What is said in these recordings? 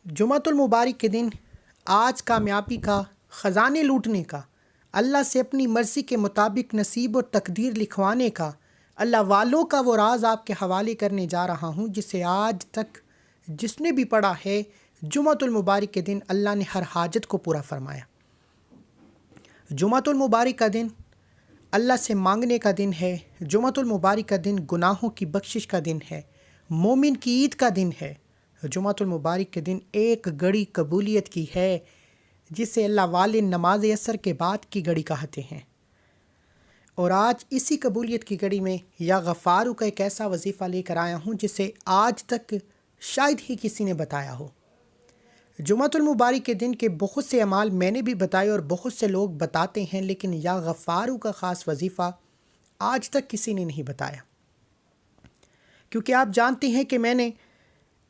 جمعۃ المبارک کے دن آج کامیابی کا خزانے لوٹنے کا، اللہ سے اپنی مرضی کے مطابق نصیب و تقدیر لکھوانے کا، اللہ والوں کا وہ راز آپ کے حوالے کرنے جا رہا ہوں جسے آج تک جس نے بھی پڑھا ہے جمعۃ المبارک کے دن اللہ نے ہر حاجت کو پورا فرمایا۔ جمعۃ المبارک کا دن اللہ سے مانگنے کا دن ہے۔ جمعۃ المبارک کا دن گناہوں کی بخشش کا دن ہے، مومن کی عید کا دن ہے۔ جمعۃ المبارک کے دن ایک گھڑی قبولیت کی ہے جسے اللہ والے نماز عصر کے بعد کی گھڑی کہتے ہیں، اور آج اسی قبولیت کی گھڑی میں یا غفارو کا ایک ایسا وظیفہ لے کر آیا ہوں جسے آج تک شاید ہی کسی نے بتایا ہو۔ جمعۃ المبارک کے دن کے بہت سے اعمال میں نے بھی بتائے اور بہت سے لوگ بتاتے ہیں، لیکن یا غفارو کا خاص وظیفہ آج تک کسی نے نہیں بتایا، کیونکہ آپ جانتے ہیں کہ میں نے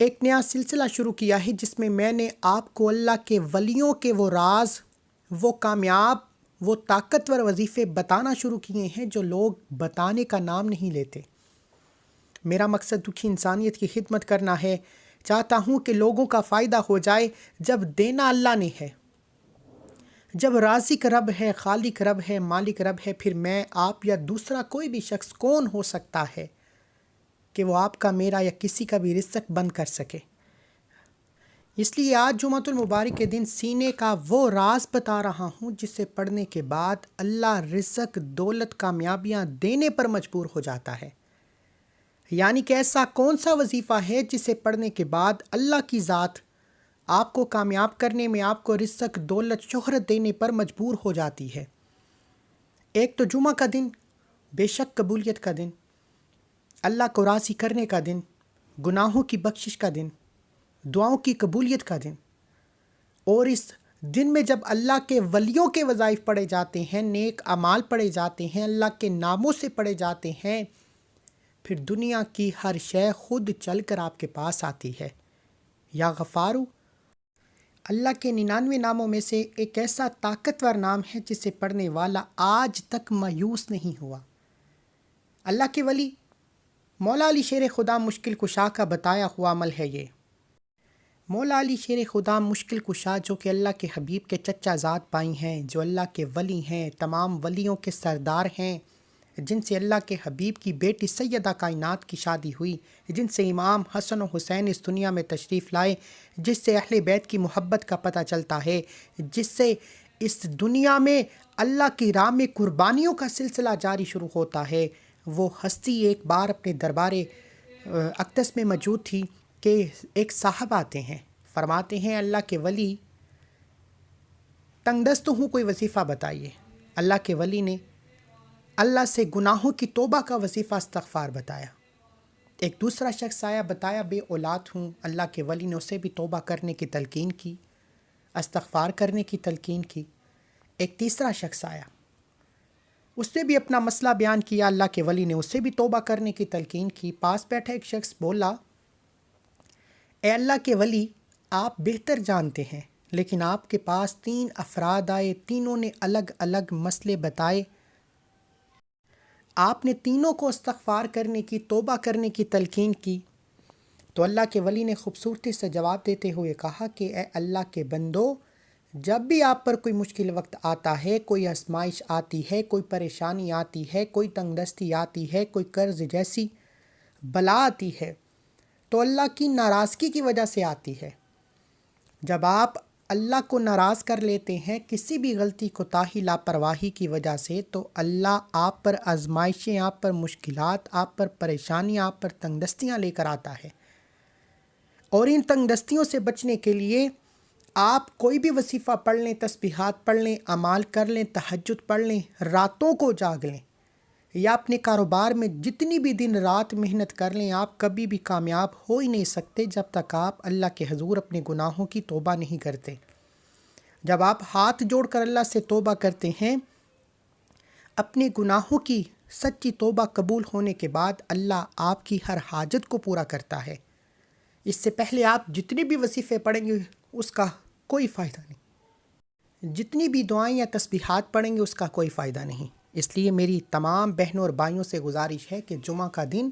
ایک نیا سلسلہ شروع کیا ہے جس میں نے آپ کو اللہ کے ولیوں کے وہ راز، وہ کامیاب، وہ طاقتور وظیفے بتانا شروع کیے ہیں جو لوگ بتانے کا نام نہیں لیتے۔ میرا مقصد دکھی انسانیت کی خدمت کرنا ہے۔ چاہتا ہوں کہ لوگوں کا فائدہ ہو جائے۔ جب دینا اللہ نے ہے، جب رازق رب ہے، خالق رب ہے، مالک رب ہے، پھر میں، آپ یا دوسرا کوئی بھی شخص کون ہو سکتا ہے کہ وہ آپ کا، میرا یا کسی کا بھی رزق بند کر سکے؟ اس لیے آج جمعۃ المبارک کے دن سینے کا وہ راز بتا رہا ہوں جسے پڑھنے کے بعد اللہ رزق، دولت، کامیابیاں دینے پر مجبور ہو جاتا ہے۔ یعنی کہ ایسا کون سا وظیفہ ہے جسے پڑھنے کے بعد اللہ کی ذات آپ کو کامیاب کرنے میں، آپ کو رزق، دولت، شہرت دینے پر مجبور ہو جاتی ہے؟ ایک تو جمعہ کا دن بے شک قبولیت کا دن، اللہ کو راضی کرنے کا دن، گناہوں کی بخشش کا دن، دعاؤں کی قبولیت کا دن، اور اس دن میں جب اللہ کے ولیوں کے وظائف پڑھے جاتے ہیں، نیک اعمال پڑھے جاتے ہیں، اللہ کے ناموں سے پڑھے جاتے ہیں، پھر دنیا کی ہر شے خود چل کر آپ کے پاس آتی ہے۔ یا غفارو اللہ کے 99 ناموں میں سے ایک ایسا طاقتور نام ہے جسے پڑھنے والا آج تک مایوس نہیں ہوا۔ اللہ کے ولی مولا علی شیر خدا مشکل کشا کا بتایا ہوا عمل ہے یہ۔ مولا علی شیر خدا مشکل کشا جو کہ اللہ کے حبیب کے چچا زاد بھائی ہیں، جو اللہ کے ولی ہیں، تمام ولیوں کے سردار ہیں، جن سے اللہ کے حبیب کی بیٹی سیدہ کائنات کی شادی ہوئی، جن سے امام حسن و حسین اس دنیا میں تشریف لائے، جس سے اہل بیت کی محبت کا پتہ چلتا ہے، جس سے اس دنیا میں اللہ کی راہ میں قربانیوں کا سلسلہ جاری شروع ہوتا ہے، وہ ہستی ایک بار اپنے دربار اقدس میں موجود تھی کہ ایک صاحب آتے ہیں، فرماتے ہیں اللہ کے ولی تنگ دست ہوں، کوئی وظیفہ بتائیے۔ اللہ کے ولی نے اللہ سے گناہوں کی توبہ کا وظیفہ استغفار بتایا۔ ایک دوسرا شخص آیا، بتایا بے اولاد ہوں، اللہ کے ولی نے اسے بھی توبہ کرنے کی تلقین کی، استغفار کرنے کی تلقین کی۔ ایک تیسرا شخص آیا، اس نے بھی اپنا مسئلہ بیان کیا، اللہ کے ولی نے اسے بھی توبہ کرنے کی تلقین کی۔ پاس بیٹھا ایک شخص بولا، اے اللہ کے ولی، آپ بہتر جانتے ہیں، لیکن آپ کے پاس 3 افراد آئے، تینوں نے الگ الگ مسئلے بتائے، آپ نے تینوں کو استغفار کرنے کی، توبہ کرنے کی تلقین کی۔ تو اللہ کے ولی نے خوبصورتی سے جواب دیتے ہوئے کہا کہ اے اللہ کے بندو، جب بھی آپ پر کوئی مشکل وقت آتا ہے، کوئی آزمائش آتی ہے، کوئی پریشانی آتی ہے، کوئی تنگ دستی آتی ہے، کوئی قرض جیسی بلا آتی ہے، تو اللہ کی ناراضگی کی وجہ سے آتی ہے۔ جب آپ اللہ کو ناراض کر لیتے ہیں کسی بھی غلطی، کوتاہی، لاپرواہی کی وجہ سے، تو اللہ آپ پر آزمائشیں، آپ پر مشکلات، آپ پر پریشانیاں، آپ پر تنگ دستیاں لے کر آتا ہے۔ اور ان تنگ دستیوں سے بچنے کے لیے آپ کوئی بھی وظیفہ پڑھ لیں، تسبیحات پڑھ لیں، اعمال کر لیں، تہجد پڑھ لیں، راتوں کو جاگ لیں، یا اپنے کاروبار میں جتنی بھی دن رات محنت کر لیں، آپ کبھی بھی کامیاب ہو ہی نہیں سکتے جب تک آپ اللہ کے حضور اپنے گناہوں کی توبہ نہیں کرتے۔ جب آپ ہاتھ جوڑ کر اللہ سے توبہ کرتے ہیں، اپنے گناہوں کی سچی توبہ قبول ہونے کے بعد اللہ آپ کی ہر حاجت کو پورا کرتا ہے۔ اس سے پہلے آپ جتنے بھی وظیفے پڑھیں گے اس کا کوئی فائدہ نہیں، جتنی بھی دعائیں یا تسبیحات پڑھیں گے اس کا کوئی فائدہ نہیں۔ اس لیے میری تمام بہنوں اور بھائیوں سے گزارش ہے کہ جمعہ کا دن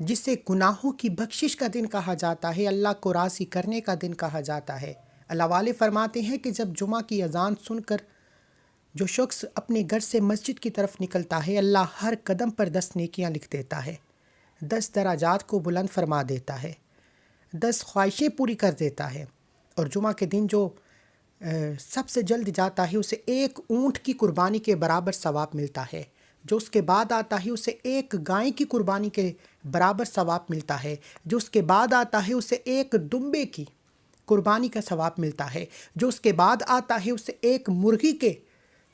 جسے گناہوں کی بخشش کا دن کہا جاتا ہے، اللہ کو راضی کرنے کا دن کہا جاتا ہے۔ اللہ والے فرماتے ہیں کہ جب جمعہ کی اذان سن کر جو شخص اپنے گھر سے مسجد کی طرف نکلتا ہے، اللہ ہر قدم پر 10 نیکیاں لکھ دیتا ہے، 10 درجات کو بلند فرما دیتا ہے، 10 خواہشیں پوری کر دیتا ہے۔ اور جمعہ کے دن جو سب سے جلد جاتا ہے اسے ایک اونٹ کی قربانی کے برابر ثواب ملتا ہے، جو اس کے بعد آتا ہے اسے ایک گائے کی قربانی کے برابر ثواب ملتا ہے، جو اس کے بعد آتا ہے اسے ایک دمبے کی قربانی کا ثواب ملتا ہے، جو اس کے بعد آتا ہے اسے ایک مرغی کے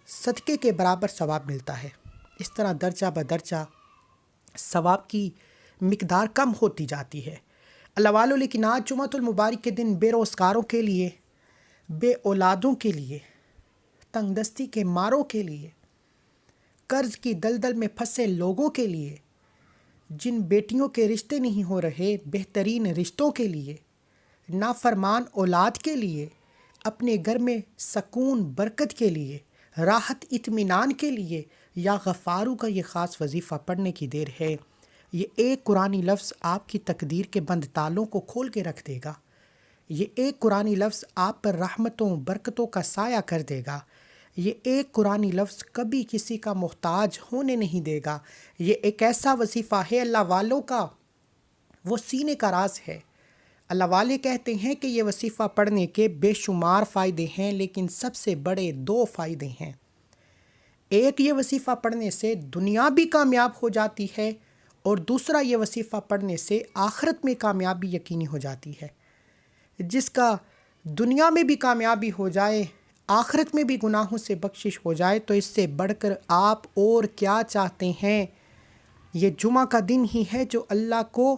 صدقے کے برابر ثواب ملتا ہے۔ اس طرح درجہ بدرجہ ثواب کی مقدار کم ہوتی جاتی ہے۔ اللہ والو، لیکن آج جمعۃ المبارک کے دن بے روزگاروں کے لیے، بے اولادوں کے لیے، تنگ دستی کے ماروں کے لیے، قرض کی دلدل میں پھنسے لوگوں کے لیے، جن بیٹیوں کے رشتے نہیں ہو رہے، بہترین رشتوں کے لیے، نافرمان اولاد کے لیے، اپنے گھر میں سکون برکت کے لیے، راحت اطمینان کے لیے، یا غفارو کا یہ خاص وظیفہ پڑھنے کی دیر ہے۔ یہ ایک قرآنی لفظ آپ کی تقدیر کے بند تالوں کو کھول کے رکھ دے گا۔ یہ ایک قرآنی لفظ آپ پر رحمتوں برکتوں کا سایہ کر دے گا۔ یہ ایک قرآنی لفظ کبھی کسی کا محتاج ہونے نہیں دے گا۔ یہ ایک ایسا وظیفہ ہے اللہ والوں کا، وہ سینے کا راز ہے۔ اللہ والے کہتے ہیں کہ یہ وظیفہ پڑھنے کے بے شمار فائدے ہیں، لیکن سب سے بڑے 2 فائدے ہیں۔ ایک، یہ وظیفہ پڑھنے سے دنیا بھی کامیاب ہو جاتی ہے، اور دوسرا، یہ وظیفہ پڑھنے سے آخرت میں کامیابی یقینی ہو جاتی ہے۔ جس کا دنیا میں بھی کامیابی ہو جائے، آخرت میں بھی گناہوں سے بخشش ہو جائے، تو اس سے بڑھ کر آپ اور کیا چاہتے ہیں؟ یہ جمعہ کا دن ہی ہے جو اللہ کو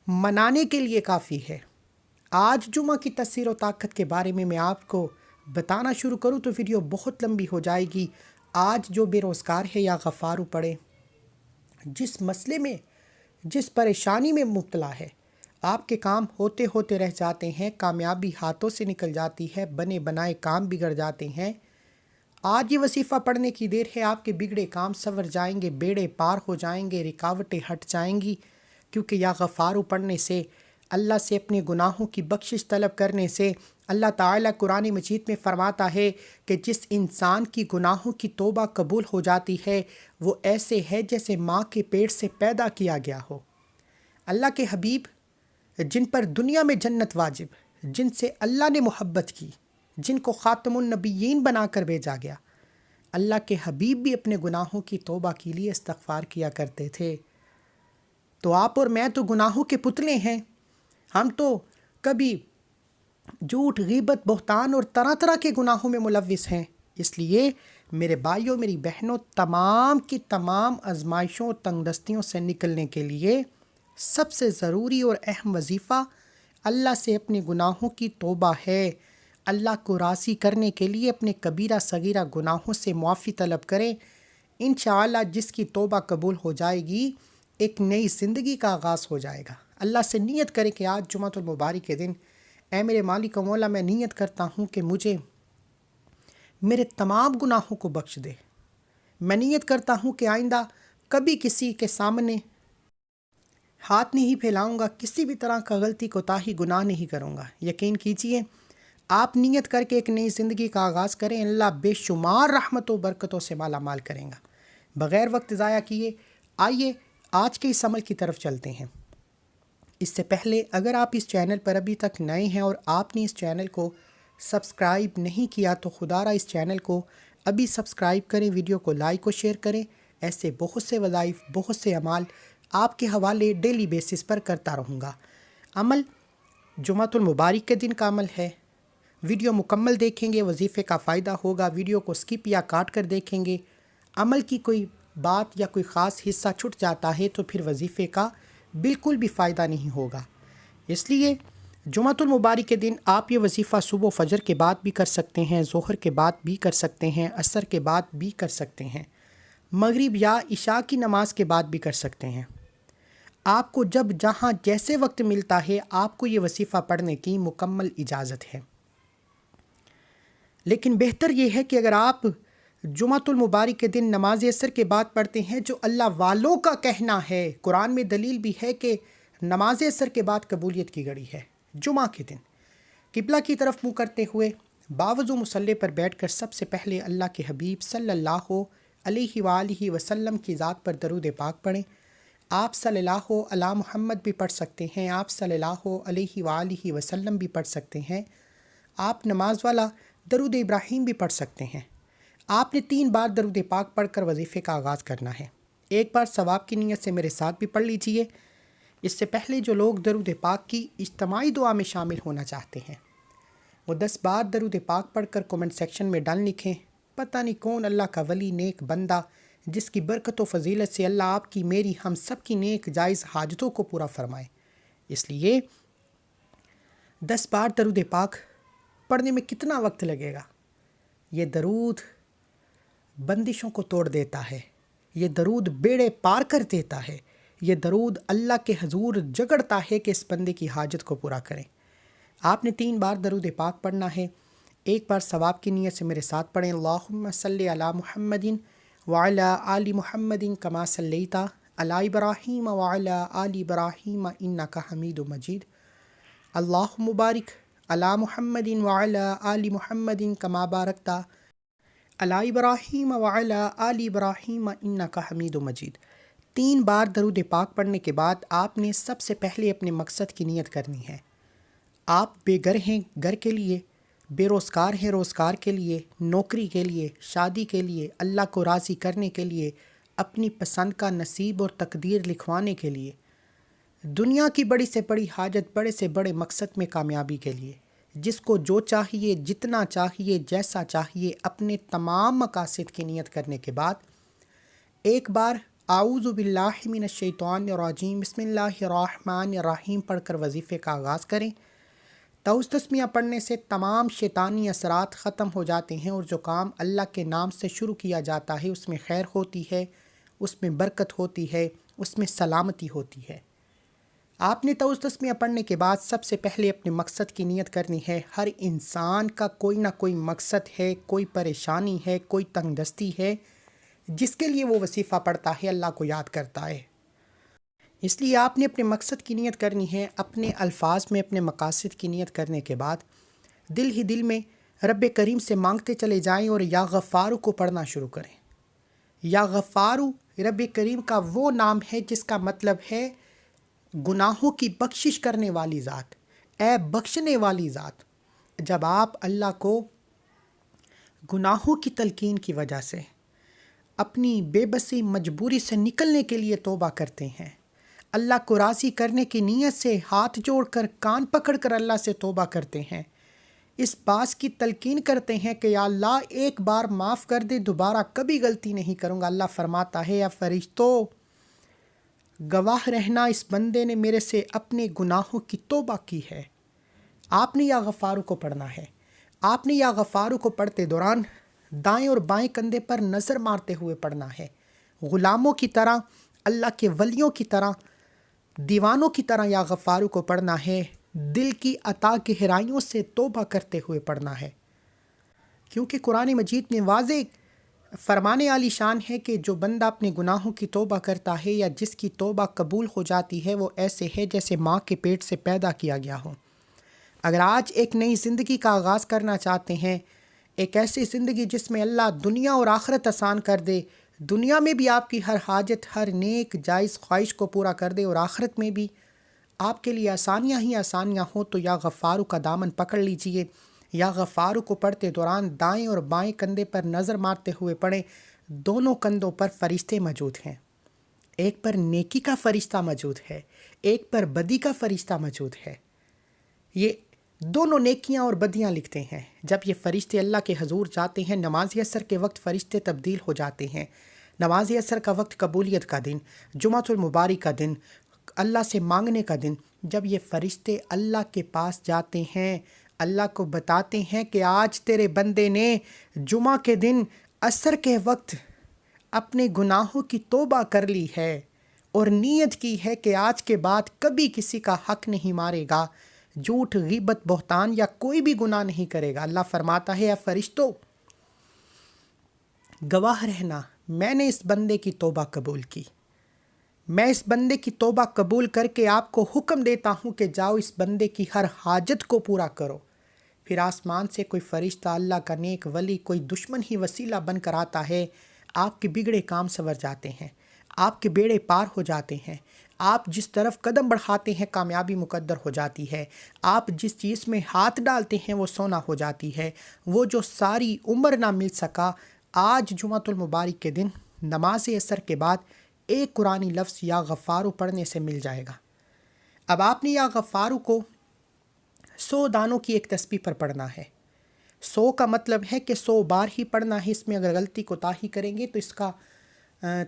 منانے کے لیے کافی ہے۔ آج جمعہ کی تاثیر و طاقت کے بارے میں آپ کو بتانا شروع کروں تو ویڈیو بہت لمبی ہو جائے گی۔ آج جو بے روزگار ہے یا غفارو پڑے، جس مسئلے میں، جس پریشانی میں مبتلا ہے، آپ کے کام ہوتے ہوتے رہ جاتے ہیں، کامیابی ہاتھوں سے نکل جاتی ہے، بنے بنائے کام بگڑ جاتے ہیں، آج یہ وظیفہ پڑھنے کی دیر ہے۔ آپ کے بگڑے کام سنور جائیں گے، بیڑے پار ہو جائیں گے، رکاوٹیں ہٹ جائیں گی، کیونکہ یا غفارو پڑھنے سے، اللہ سے اپنے گناہوں کی بخشش طلب کرنے سے، اللہ تعالیٰ قرآن مجید میں فرماتا ہے کہ جس انسان کی گناہوں کی توبہ قبول ہو جاتی ہے، وہ ایسے ہے جیسے ماں کے پیٹ سے پیدا کیا گیا ہو۔ اللہ کے حبیب، جن پر دنیا میں جنت واجب، جن سے اللہ نے محبت کی، جن کو خاتم النبیین بنا کر بھیجا گیا، اللہ کے حبیب بھی اپنے گناہوں کی توبہ کے لیے استغفار کیا کرتے تھے۔ تو آپ اور میں تو گناہوں کے پتلے ہیں۔ ہم تو کبھی جھوٹ، غیبت، بہتان اور طرح طرح کے گناہوں میں ملوث ہیں۔ اس لیے میرے بھائیوں، میری بہنوں، تمام کی تمام آزمائشوں اور تنگ دستیوں سے نکلنے کے لیے سب سے ضروری اور اہم وظیفہ اللہ سے اپنے گناہوں کی توبہ ہے۔ اللہ کو راضی کرنے کے لیے اپنے کبیرہ صغیرہ گناہوں سے معافی طلب کریں۔ انشاءاللہ جس کی توبہ قبول ہو جائے گی، ایک نئی زندگی کا آغاز ہو جائے گا۔ اللہ سے نیت کرے کہ آج جمعۃ المبارک کے دن، اے میرے مالک و مولا، میں نیت کرتا ہوں کہ مجھے میرے تمام گناہوں کو بخش دے۔ میں نیت کرتا ہوں کہ آئندہ کبھی کسی کے سامنے ہاتھ نہیں پھیلاؤں گا، کسی بھی طرح کا غلطی کوتاہی گناہ نہیں کروں گا۔ یقین کیجئے، آپ نیت کر کے ایک نئی زندگی کا آغاز کریں، اللہ بے شمار رحمت و برکتوں سے مالا مال کریں گا۔ بغیر وقت ضائع کیے آئیے آج کے اس عمل کی طرف چلتے ہیں۔ اس سے پہلے اگر آپ اس چینل پر ابھی تک نئے ہیں اور آپ نے اس چینل کو سبسکرائب نہیں کیا تو خدا را اس چینل کو ابھی سبسکرائب کریں، ویڈیو کو لائک و شیئر کریں۔ ایسے بہت سے وظائف، بہت سے اعمال آپ کے حوالے ڈیلی بیسس پر کرتا رہوں گا۔ عمل جمعۃ المبارک کے دن کا عمل ہے۔ ویڈیو مکمل دیکھیں گے، وظیفے کا فائدہ ہوگا۔ ویڈیو کو سکپ یا کاٹ کر دیکھیں گے، عمل کی کوئی بات یا کوئی خاص حصہ چھٹ جاتا ہے تو پھر وظیفے کا بالکل بھی فائدہ نہیں ہوگا۔ اس لیے جمعۃ المبارک کے دن آپ یہ وظیفہ صبح و فجر کے بعد بھی کر سکتے ہیں، ظہر کے بعد بھی کر سکتے ہیں، عصر کے بعد بھی کر سکتے ہیں، مغرب یا عشاء کی نماز کے بعد بھی کر سکتے ہیں۔ آپ کو جب جہاں جیسے وقت ملتا ہے، آپ کو یہ وظیفہ پڑھنے کی مکمل اجازت ہے۔ لیکن بہتر یہ ہے کہ اگر آپ جمعۃ المبارک کے دن نماز عصر کے بعد پڑھتے ہیں، جو اللہ والوں کا کہنا ہے۔ قرآن میں دلیل بھی ہے کہ نماز عصر کے بعد قبولیت کی گھڑی ہے۔ جمعہ کے دن قبلہ کی طرف منہ کرتے ہوئے باوضو مصلی پر بیٹھ کر سب سے پہلے اللہ کے حبیب صلی اللہ علیہ وآلہ وسلم کی ذات پر درود پاک پڑھیں۔ آپ صلی اللہ علی محمد بھی پڑھ سکتے ہیں، آپ صلی اللہ علیہ وآلہ وسلم بھی پڑھ سکتے ہیں، آپ نماز والا درود ابراہیم بھی پڑھ سکتے ہیں۔ آپ نے 3 بار درود پاک پڑھ کر وظیفے کا آغاز کرنا ہے۔ ایک بار ثواب کی نیت سے میرے ساتھ بھی پڑھ لیجئے۔ اس سے پہلے جو لوگ درود پاک کی اجتماعی دعا میں شامل ہونا چاہتے ہیں، وہ 10 بار درود پاک پڑھ کر کومنٹ سیکشن میں ڈال لکھیں، پتہ نہیں کون اللہ کا ولی نیک بندہ جس کی برکت و فضیلت سے اللہ آپ کی، میری، ہم سب کی نیک جائز حاجتوں کو پورا فرمائے۔ اس لیے 10 بار درود پاک پڑھنے میں کتنا وقت لگے گا؟ یہ درود بندشوں کو توڑ دیتا ہے، یہ درود بیڑے پار کر دیتا ہے، یہ درود اللہ کے حضور جگڑتا ہے کہ اس بندے کی حاجت کو پورا کریں۔ آپ نے 3 بار درود پاک پڑھنا ہے۔ ایک بار ثواب کی نیت سے میرے ساتھ پڑھیں، اللہم صلی علی محمد وعلی آل محمد کما صلیت علی ابراہیم وعلی آل ابراہیم انک حمید مجید، اللہم بارک علی محمد وعلی آل محمد کما بارکت علی ابراہیم وعلی آل ابراہیم انک حمید مجید۔ 3 بار درود پاک پڑھنے کے بعد آپ نے سب سے پہلے اپنے مقصد کی نیت کرنی ہے۔ آپ بے گھر ہیں، گھر کے لیے، بے روزگار ہیں، روزگار کے لیے، نوکری کے لیے، شادی کے لیے، اللہ کو راضی کرنے کے لیے، اپنی پسند کا نصیب اور تقدیر لکھوانے کے لیے، دنیا کی بڑی سے بڑی حاجت، بڑے سے بڑے مقصد میں کامیابی کے لیے، جس کو جو چاہیے، جتنا چاہیے، جیسا چاہیے، اپنے تمام مقاصد کی نیت کرنے کے بعد ایک بار اعوذ باللہ من الشیطان الرجیم بسم اللہ الرحمن الرحیم پڑھ کر وظیفے کا آغاز کریں۔ تعوذ تسمیہ پڑھنے سے تمام شیطانی اثرات ختم ہو جاتے ہیں، اور جو کام اللہ کے نام سے شروع کیا جاتا ہے اس میں خیر ہوتی ہے، اس میں برکت ہوتی ہے، اس میں سلامتی ہوتی ہے۔ آپ نے تعوذ تسمیہ پڑھنے کے بعد سب سے پہلے اپنے مقصد کی نیت کرنی ہے۔ ہر انسان کا کوئی نہ کوئی مقصد ہے، کوئی پریشانی ہے، کوئی تنگ دستی ہے، جس کے لیے وہ وظیفہ پڑھتا ہے، اللہ کو یاد کرتا ہے۔ اس لیے آپ نے اپنے مقصد کی نیت کرنی ہے۔ اپنے الفاظ میں اپنے مقاصد کی نیت کرنے کے بعد دل ہی دل میں رب کریم سے مانگتے چلے جائیں اور یا غفارو کو پڑھنا شروع کریں۔ یا غفارو رب کریم کا وہ نام ہے جس کا مطلب ہے گناہوں کی بخشش کرنے والی ذات، اے بخشنے والی ذات۔ جب آپ اللہ کو گناہوں کی تلقین کی وجہ سے، اپنی بے بسی مجبوری سے نکلنے کے لیے توبہ کرتے ہیں، اللہ کو راضی کرنے کی نیت سے ہاتھ جوڑ کر، کان پکڑ کر اللہ سے توبہ کرتے ہیں، اس بات کی تلقین کرتے ہیں کہ یا اللہ ایک بار معاف کر دے، دوبارہ کبھی غلطی نہیں کروں گا، اللہ فرماتا ہے یا فرشتوں گواہ رہنا، اس بندے نے میرے سے اپنے گناہوں کی توبہ کی ہے۔ آپ نے یا غفارو کو پڑھنا ہے۔ آپ نے یا غفارو کو پڑھتے دوران دائیں اور بائیں کندھے پر نظر مارتے ہوئے پڑھنا ہے۔ غلاموں کی طرح، اللہ کے ولیوں کی طرح، دیوانوں کی طرح یا غفارو کو پڑھنا ہے۔ دل کی عطا گہرائیوں سے توبہ کرتے ہوئے پڑھنا ہے، کیونکہ قرآن مجید میں واضح فرمانے عالی شان ہے کہ جو بندہ اپنے گناہوں کی توبہ کرتا ہے یا جس کی توبہ قبول ہو جاتی ہے، وہ ایسے ہے جیسے ماں کے پیٹ سے پیدا کیا گیا ہو۔ اگر آج ایک نئی زندگی کا آغاز کرنا چاہتے ہیں، ایک ایسی زندگی جس میں اللہ دنیا اور آخرت آسان کر دے، دنیا میں بھی آپ کی ہر حاجت، ہر نیک جائز خواہش کو پورا کر دے، اور آخرت میں بھی آپ کے لیے آسانیاں ہی آسانیاں ہوں، تو یا غفارو کا دامن پکڑ لیجئے۔ یا غفارو کو پڑھتے دوران دائیں اور بائیں کندھے پر نظر مارتے ہوئے پڑھیں۔ دونوں کندھوں پر فرشتے موجود ہیں، ایک پر نیکی کا فرشتہ موجود ہے، ایک پر بدی کا فرشتہ موجود ہے۔ یہ دونوں نیکیاں اور بدیاں لکھتے ہیں۔ جب یہ فرشتے اللہ کے حضور جاتے ہیں، نماز عصر کے وقت فرشتے تبدیل ہو جاتے ہیں۔ نماز عصر کا وقت قبولیت کا دن، جمعۃ المبارک کا دن، اللہ سے مانگنے کا دن، جب یہ فرشتے اللہ کے پاس جاتے ہیں، اللہ کو بتاتے ہیں کہ آج تیرے بندے نے جمعہ کے دن عصر کے وقت اپنے گناہوں کی توبہ کر لی ہے اور نیت کی ہے کہ آج کے بعد کبھی کسی کا حق نہیں مارے گا، جھوٹ، غیبت، بہتان یا کوئی بھی گناہ نہیں کرے گا۔ اللہ فرماتا ہے اے فرشتوں، گواہ رہنا میں نے اس بندے کی توبہ قبول کی، میں اس بندے کی توبہ قبول کر کے آپ کو حکم دیتا ہوں کہ جاؤ اس بندے کی ہر حاجت کو پورا کرو۔ پھر آسمان سے کوئی فرشتہ، اللہ کا نیک ولی، کوئی دشمن ہی وسیلہ بن کر آتا ہے، آپ کے بگڑے کام سنور جاتے ہیں، آپ کے بیڑے پار ہو جاتے ہیں، آپ جس طرف قدم بڑھاتے ہیں کامیابی مقدر ہو جاتی ہے، آپ جس چیز میں ہاتھ ڈالتے ہیں وہ سونا ہو جاتی ہے، وہ جو ساری عمر نہ مل سکا آج جمعۃ المبارک کے دن نماز عصر کے بعد ایک قرآنی لفظ یا غفارو پڑھنے سے مل جائے گا۔ اب آپ نے یا غفارو کو 100 دانوں کی ایک تسبیح پر پڑھنا ہے۔ 100 کا مطلب ہے کہ 100 بار ہی پڑھنا ہے، اس میں اگر غلطی کوتاہی کریں گے تو اس کا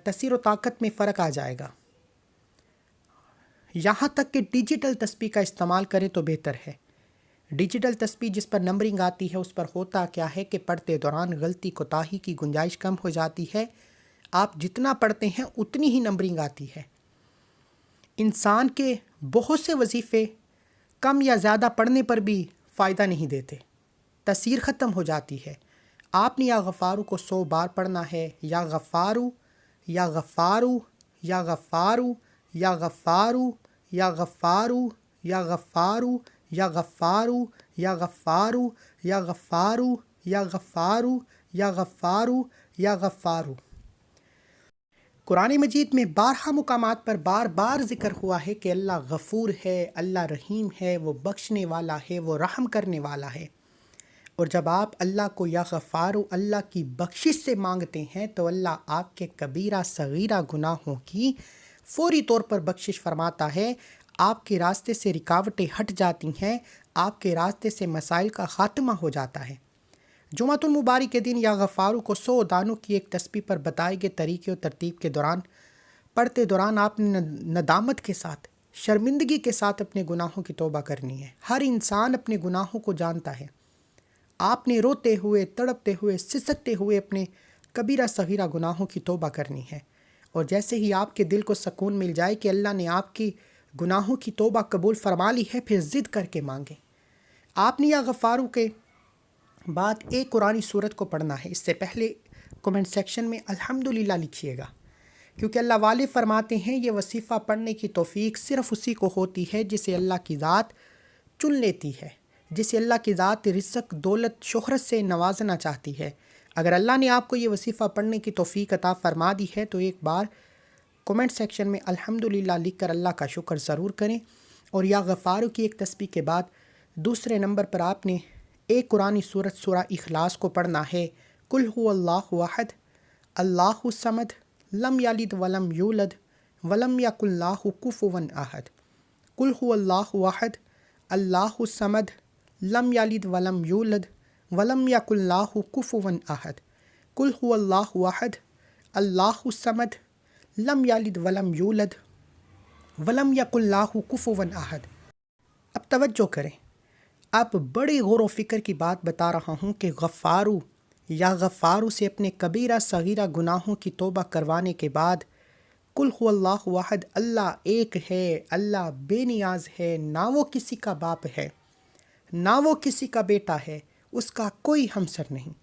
تاثیر و طاقت میں فرق آ جائے گا۔ یہاں تک کہ ڈیجیٹل تسبیح کا استعمال کریں تو بہتر ہے۔ ڈیجیٹل تسبیح جس پر نمبرنگ آتی ہے اس پر ہوتا کیا ہے کہ پڑھتے دوران غلطی کوتاہی کی گنجائش کم ہو جاتی ہے، آپ جتنا پڑھتے ہیں اتنی ہی نمبرنگ آتی ہے۔ انسان کے بہت سے وظیفے کم یا زیادہ پڑھنے پر بھی فائدہ نہیں دیتے، تاثیر ختم ہو جاتی ہے۔ آپ نے یا غفارو کو 100 بار پڑھنا ہے۔ یا غفارو، یا غفارو، یا غفارو، یا غفارو، یا غفارو، یا غفارو، یا غفارو، یا غفارو، یا غفارو، یا غفارو، یا غفارو، یا غفارو۔ قرآن مجید میں بارہا مقامات پر بار بار ذکر ہوا ہے کہ اللہ غفور ہے، اللہ رحیم ہے، وہ بخشنے والا ہے، وہ رحم کرنے والا ہے۔ اور جب آپ اللہ کو یا غفارو، اللہ کی بخشش سے مانگتے ہیں تو اللہ آپ کے کبیرہ صغیرہ گناہوں کی فوری طور پر بخشش فرماتا ہے، آپ کے راستے سے رکاوٹیں ہٹ جاتی ہیں، آپ کے راستے سے مسائل کا خاتمہ ہو جاتا ہے۔ جمعۃ المبارک کے دن یا غفارو کو 100 دانوں کی ایک تسبیح پر بتائے گئے طریقے و ترتیب کے دوران پڑھتے دوران آپ نے ندامت کے ساتھ، شرمندگی کے ساتھ اپنے گناہوں کی توبہ کرنی ہے۔ ہر انسان اپنے گناہوں کو جانتا ہے۔ آپ نے روتے ہوئے، تڑپتے ہوئے، سسکتے ہوئے اپنے کبیرہ صغیرہ گناہوں کی توبہ کرنی ہے، اور جیسے ہی آپ کے دل کو سکون مل جائے کہ اللہ نے آپ کی گناہوں کی توبہ قبول فرما لی ہے، پھر ضد کر کے مانگیں۔ آپ نے یا غفارو کے بعد ایک قرآنی سورت کو پڑھنا ہے۔ اس سے پہلے کومنٹ سیکشن میں الحمدللہ لکھیے گا، کیونکہ اللہ والے فرماتے ہیں یہ وظیفہ پڑھنے کی توفیق صرف اسی کو ہوتی ہے جسے اللہ کی ذات چن لیتی ہے، جسے اللہ کی ذات رزق، دولت، شہرت سے نوازنا چاہتی ہے۔ اگر اللہ نے آپ کو یہ وظیفہ پڑھنے کی توفیق عطا فرما دی ہے تو ایک بار کومنٹ سیکشن میں الحمدللہ لکھ کر اللہ کا شکر ضرور کریں۔ اور یا غفارو کی ایک تسبیح کے بعد دوسرے نمبر پر آپ نے ایک قرآنی سورت سورہ اخلاص کو پڑھنا ہے۔ قل هو اللہ احد اللہ الصمد لم یلد ولم یولد ولم یکن لہ کفوا احد۔ قل هو اللہ احد اللہ الصمد لم یلد ولم یولد ولم یکن لہ کفوا احد۔ قل هو اللہ احد اللہ الصمد لم یلد ولم یولد ولم یکن لہ کفوا احد۔ اب توجہ کریں، اب بڑے غور و فکر کی بات بتا رہا ہوں کہ غفارو یا غفارو سے اپنے کبیرہ صغیرہ گناہوں کی توبہ کروانے کے بعد قل هو اللہ احد، اللہ ایک ہے، اللہ بے نیاز ہے، نہ وہ کسی کا باپ ہے، نہ وہ کسی کا بیٹا ہے، اس کا کوئی ہمسر نہیں۔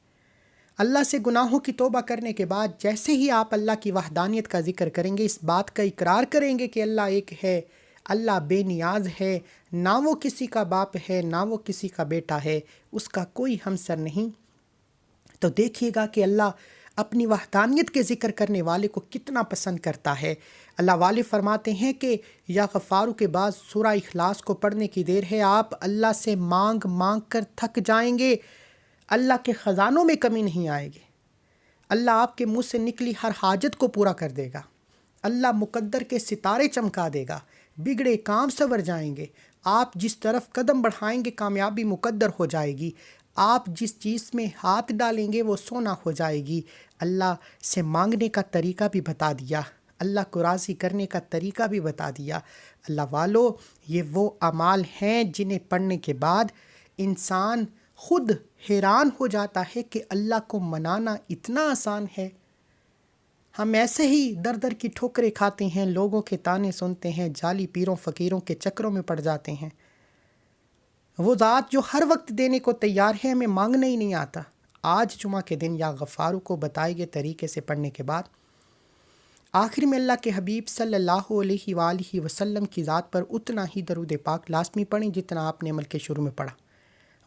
اللہ سے گناہوں کی توبہ کرنے کے بعد جیسے ہی آپ اللہ کی وحدانیت کا ذکر کریں گے، اس بات کا اقرار کریں گے کہ اللہ ایک ہے، اللہ بے نیاز ہے، نہ وہ کسی کا باپ ہے، نہ وہ کسی کا بیٹا ہے، اس کا کوئی ہمسر نہیں، تو دیکھیے گا کہ اللہ اپنی وحدانیت کے ذکر کرنے والے کو کتنا پسند کرتا ہے۔ اللہ والے فرماتے ہیں کہ یا غفارو کے بعد سورہ اخلاص کو پڑھنے کی دیر ہے، آپ اللہ سے مانگ مانگ کر تھک جائیں گے، اللہ کے خزانوں میں کمی نہیں آئے گی، اللہ آپ کے منہ سے نکلی ہر حاجت کو پورا کر دے گا، اللہ مقدر کے ستارے چمکا دے گا، بگڑے کام سنور جائیں گے، آپ جس طرف قدم بڑھائیں گے کامیابی مقدر ہو جائے گی، آپ جس چیز میں ہاتھ ڈالیں گے وہ سونا ہو جائے گی۔ اللہ سے مانگنے کا طریقہ بھی بتا دیا، اللہ کو راضی کرنے کا طریقہ بھی بتا دیا۔ اللہ والو، یہ وہ اعمال ہیں جنہیں پڑھنے کے بعد انسان خود حیران ہو جاتا ہے کہ اللہ کو منانا اتنا آسان ہے۔ ہم ایسے ہی در در کی ٹھوکریں کھاتے ہیں، لوگوں کے طعنے سنتے ہیں، جعلی پیروں فقیروں کے چکروں میں پڑ جاتے ہیں۔ وہ ذات جو ہر وقت دینے کو تیار ہے، ہمیں مانگنا ہی نہیں آتا۔ آج جمعہ کے دن یا غفارو کو بتائے گئے طریقے سے پڑھنے کے بعد آخر میں اللہ کے حبیب صلی اللہ علیہ وآلہ وسلم کی ذات پر اتنا ہی درود پاک لازمی پڑھیں جتنا آپ نے عمل کے شروع میں پڑھا۔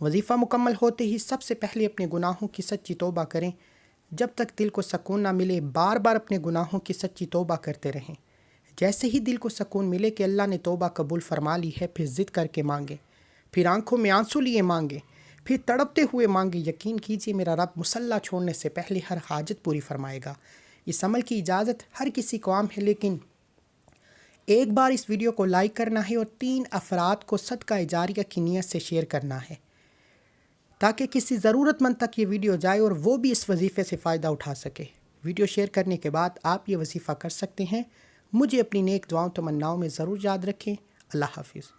وظیفہ مکمل ہوتے ہی سب سے پہلے اپنے گناہوں کی سچی توبہ کریں۔ جب تک دل کو سکون نہ ملے بار بار اپنے گناہوں کی سچی توبہ کرتے رہیں۔ جیسے ہی دل کو سکون ملے کہ اللہ نے توبہ قبول فرما لی ہے، پھر ضد کر کے مانگیں، پھر آنکھوں میں آنسو لیے مانگیں، پھر تڑپتے ہوئے مانگیں۔ یقین کیجیے میرا رب مصلی چھوڑنے سے پہلے ہر حاجت پوری فرمائے گا۔ اس عمل کی اجازت ہر کسی کو عام ہے، لیکن ایک بار اس ویڈیو کو لائک کرنا ہے اور 3 افراد کو صدقہ جاریہ کی نیت سے شیئر کرنا ہے تاکہ کسی ضرورت مند تک یہ ویڈیو جائے اور وہ بھی اس وظیفے سے فائدہ اٹھا سکے۔ ویڈیو شیئر کرنے کے بعد آپ یہ وظیفہ کر سکتے ہیں۔ مجھے اپنی نیک دعاؤں تمناؤں میں ضرور یاد رکھیں۔ اللہ حافظ۔